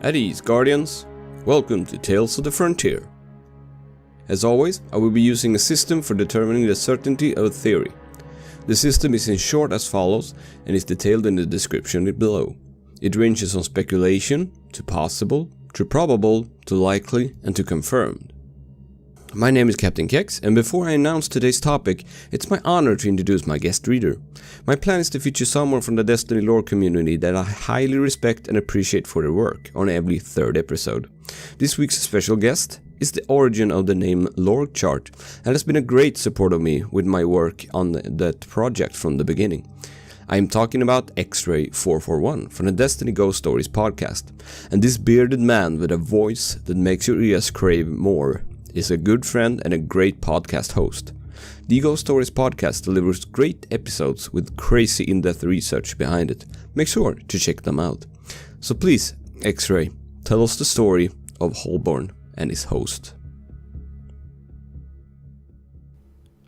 At ease, Guardians. Welcome to Tales of the Frontier. As always, I will be using a system for determining the certainty of a theory. The system is in short as follows and is detailed in the description below. It ranges from speculation, to possible, to probable, to likely, and to confirmed. My name is Captain Kex, and before I announce today's topic, it's my honor to introduce my guest reader. My plan is to feature someone from the Destiny lore community that I highly respect and appreciate for their work on every third episode. This week's special guest is the origin of the name Lore Chart and has been a great support of me with my work on that project from the beginning. I am talking about Xray441 from the Destiny Ghost Stories podcast, and this bearded man with a voice that makes your ears crave more is a good friend and a great podcast host. The Ghost Stories podcast delivers great episodes with crazy in-depth research behind it. Make sure to check them out. So please, Xray, tell us the story of Holborn and his host.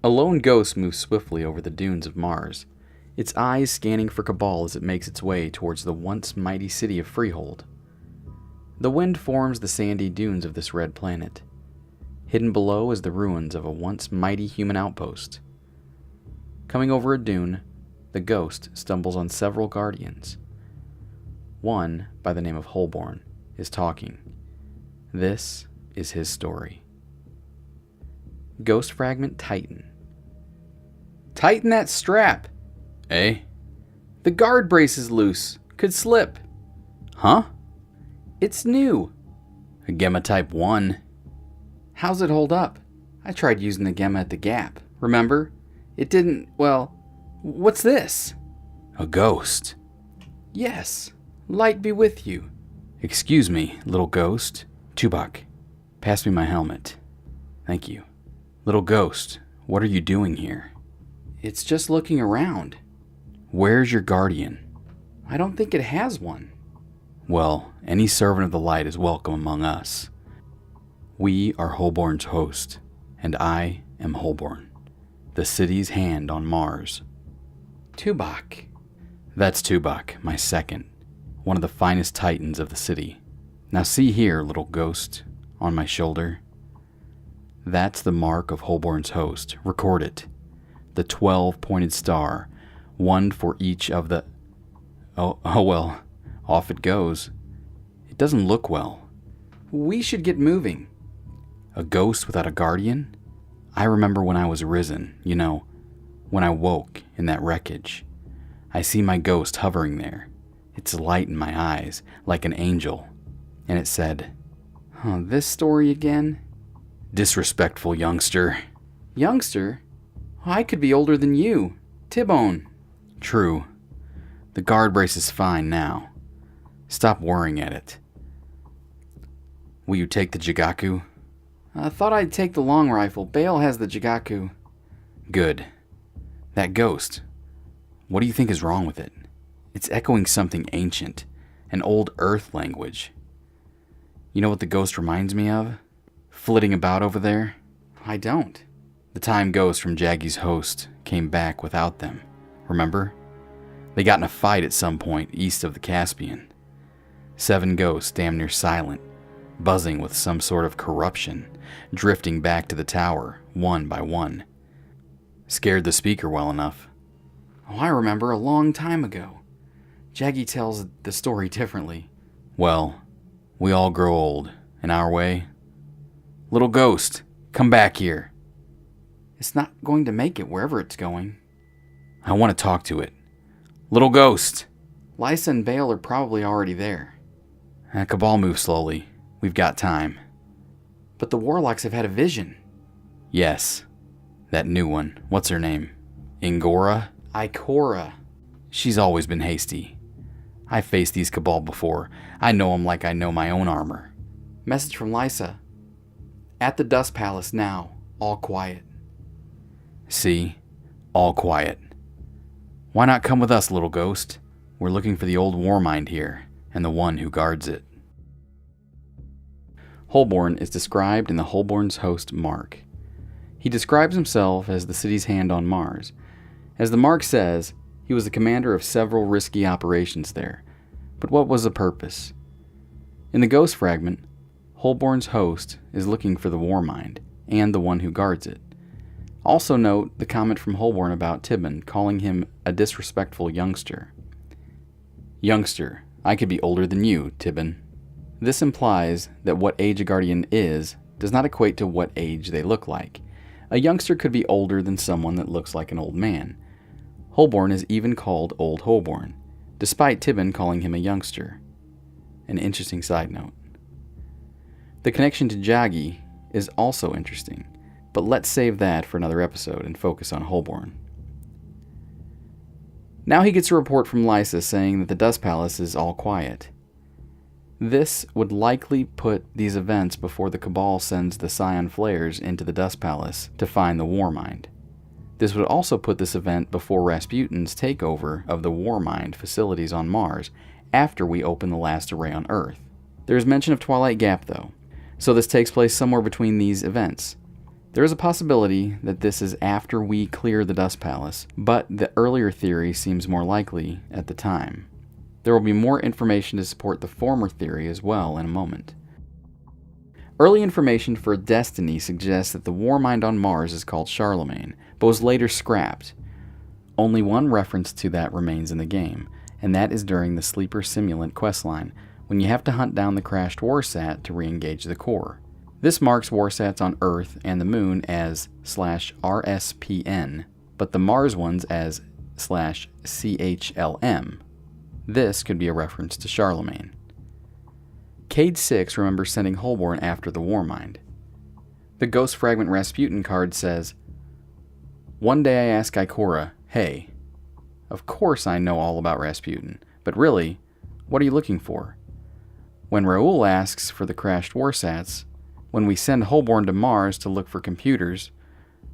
A lone ghost moves swiftly over the dunes of Mars, its eyes scanning for Cabal as it makes its way towards the once mighty city of Freehold. The wind forms the sandy dunes of this red planet. Hidden below is the ruins of a once mighty human outpost. Coming over a dune, the ghost stumbles on several guardians. One, by the name of Holborn, is talking. This is his story. Ghost Fragment Titan. Tighten that strap! Eh? The guard brace is loose. Could slip. Huh? It's new. A Gemma Type 1. How's it hold up? I tried using the Gemma at the Gap, remember? It didn't, well, what's this? A ghost. Yes, light be with you. Excuse me, little ghost. Tubok, pass me my helmet. Thank you. Little ghost, what are you doing here? It's just looking around. Where's your guardian? I don't think it has one. Well, any servant of the light is welcome among us. We are Holborn's host, and I am Holborn, the city's hand on Mars. Tubok. That's Tubok, my second, one of the finest titans of the city. Now see here, little ghost, on my shoulder. That's the mark of Holborn's host. Record it. The 12-pointed star, one for each of the... Oh well, off it goes. It doesn't look well. We should get moving. A ghost without a guardian? I remember when I was risen, when I woke in that wreckage. I see my ghost hovering there, its light in my eyes, like an angel. And it said, this story again? Disrespectful youngster. Youngster? I could be older than you. Tibone. True. The guard brace is fine now. Stop worrying at it. Will you take the Jigaku? I thought I'd take the long rifle. Bale has the Jigaku. Good. That ghost. What do you think is wrong with it? It's echoing something ancient, an old Earth language. You know what the ghost reminds me of? Flitting about over there? I don't. The time ghost from Jaggy's host came back without them. Remember? They got in a fight at some point east of the Caspian. 7 ghosts damn near silent, buzzing with some sort of corruption, drifting back to the tower, one by one. Scared the speaker well enough. Oh, I remember a long time ago. Jaggy tells the story differently. Well, we all grow old, in our way. Little ghost, come back here. It's not going to make it wherever it's going. I want to talk to it. Little ghost! Lysa and Bale are probably already there. Cabal moves slowly. We've got time. But the Warlocks have had a vision. Yes. That new one. What's her name? Ingora? Ikora. She's always been hasty. I've faced these Cabal before. I know them like I know my own armor. Message from Lysa. At the Dust Palace now. All quiet. See? All quiet. Why not come with us, little ghost? We're looking for the old Warmind here, and the one who guards it. Holborn is described in the Holborn's host mark. He describes himself as the city's hand on Mars. As the mark says, he was the commander of several risky operations there. But what was the purpose? In the ghost fragment, Holborn's host is looking for the Warmind and the one who guards it. Also note the comment from Holborn about Tibben calling him a disrespectful youngster. Youngster, I could be older than you, Tibben. This implies that what age a guardian is does not equate to what age they look like. A youngster could be older than someone that looks like an old man. Holborn is even called Old Holborn, despite Tibben calling him a youngster. An interesting side note. The connection to Jagi is also interesting, but let's save that for another episode and focus on Holborn. Now he gets a report from Lysa saying that the Dust Palace is all quiet. This would likely put these events before the Cabal sends the Scion Flares into the Dust Palace to find the Warmind. This would also put this event before Rasputin's takeover of the Warmind facilities on Mars after we open the last array on Earth. There is mention of Twilight Gap though, so this takes place somewhere between these events. There is a possibility that this is after we clear the Dust Palace, but the earlier theory seems more likely at the time. There will be more information to support the former theory as well in a moment. Early information for Destiny suggests that the Warmind on Mars is called Charlemagne, but was later scrapped. Only one reference to that remains in the game, and that is during the Sleeper Simulant questline, when you have to hunt down the crashed warsat to re-engage the core. This marks warsats on Earth and the Moon as /RSPN, but the Mars ones as /CHLM. This could be a reference to Charlemagne. Cade 6 remembers sending Holborn after the Warmind. The Ghost Fragment Rasputin card says, "One day I ask Ikora, hey, of course I know all about Rasputin, but really, what are you looking for?" When Raoul asks for the crashed warsats, when we send Holborn to Mars to look for computers,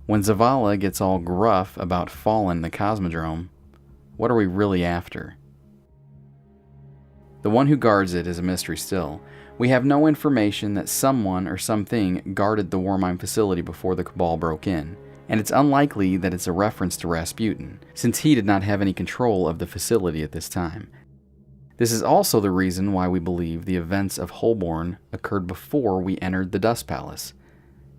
when Zavala gets all gruff about Fallen the Cosmodrome, what are we really after? The one who guards it is a mystery still. We have no information that someone or something guarded the Warmind facility before the Cabal broke in, and it's unlikely that it's a reference to Rasputin, since he did not have any control of the facility at this time. This is also the reason why we believe the events of Holborn occurred before we entered the Dust Palace.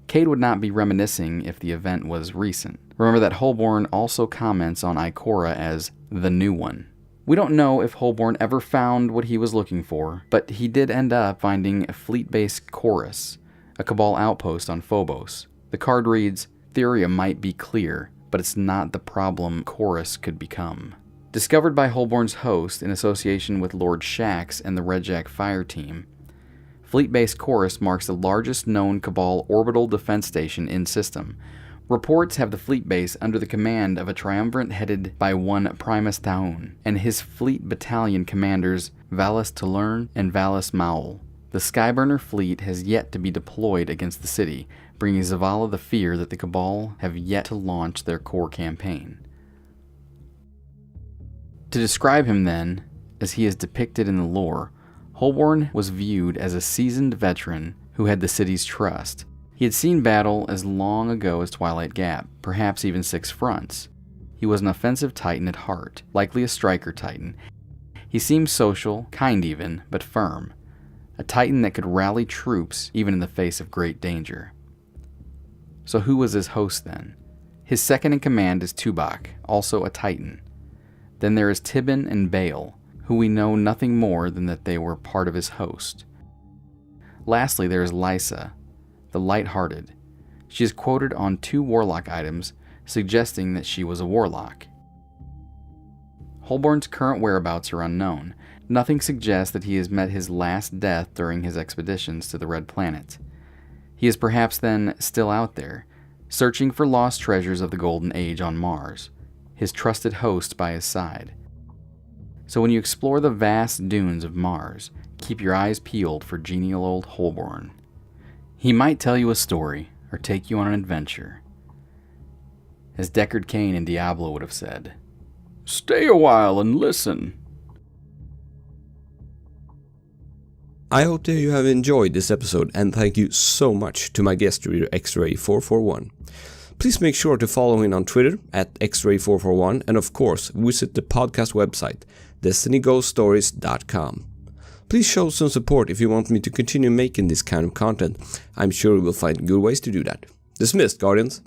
Cade would not be reminiscing if the event was recent. Remember that Holborn also comments on Ikora as the new one. We don't know if Holborn ever found what he was looking for, but he did end up finding a fleet-based Chorus, a Cabal outpost on Phobos. The card reads, "Theria might be clear, but it's not the problem Chorus could become." Discovered by Holborn's host in association with Lord Shax and the Red Jack Fire Team, fleet-based Chorus marks the largest known Cabal orbital defense station in system. Reports have the fleet base under the command of a triumvirate headed by one Primus Taun, and his fleet battalion commanders Valus Tulurn and Valus Maul. The Skyburner fleet has yet to be deployed against the city, bringing Zavala the fear that the Cabal have yet to launch their core campaign. To describe him then, as he is depicted in the lore, Holborn was viewed as a seasoned veteran who had the city's trust. He had seen battle as long ago as Twilight Gap, perhaps even Six Fronts. He was an offensive titan at heart, likely a striker titan. He seemed social, kind even, but firm. A titan that could rally troops even in the face of great danger. So who was his host then? His second in command is Tubok, also a titan. Then there is Tibben and Bale, who we know nothing more than that they were part of his host. Lastly, there is Lysa, the light-hearted. She is quoted on 2 warlock items, suggesting that she was a warlock. Holborn's current whereabouts are unknown. Nothing suggests that he has met his last death during his expeditions to the Red Planet. He is perhaps then still out there, searching for lost treasures of the Golden Age on Mars, his trusted host by his side. So when you explore the vast dunes of Mars, keep your eyes peeled for genial old Holborn. He might tell you a story, or take you on an adventure. As Deckard Cain in Diablo would have said, "Stay a while and listen." I hope that you have enjoyed this episode, and thank you so much to my guest reader Xray441. Please make sure to follow him on Twitter at Xray441, and of course visit the podcast website destinyghoststories.com. Please show some support if you want me to continue making this kind of content. I'm sure we will find good ways to do that. Dismissed, Guardians.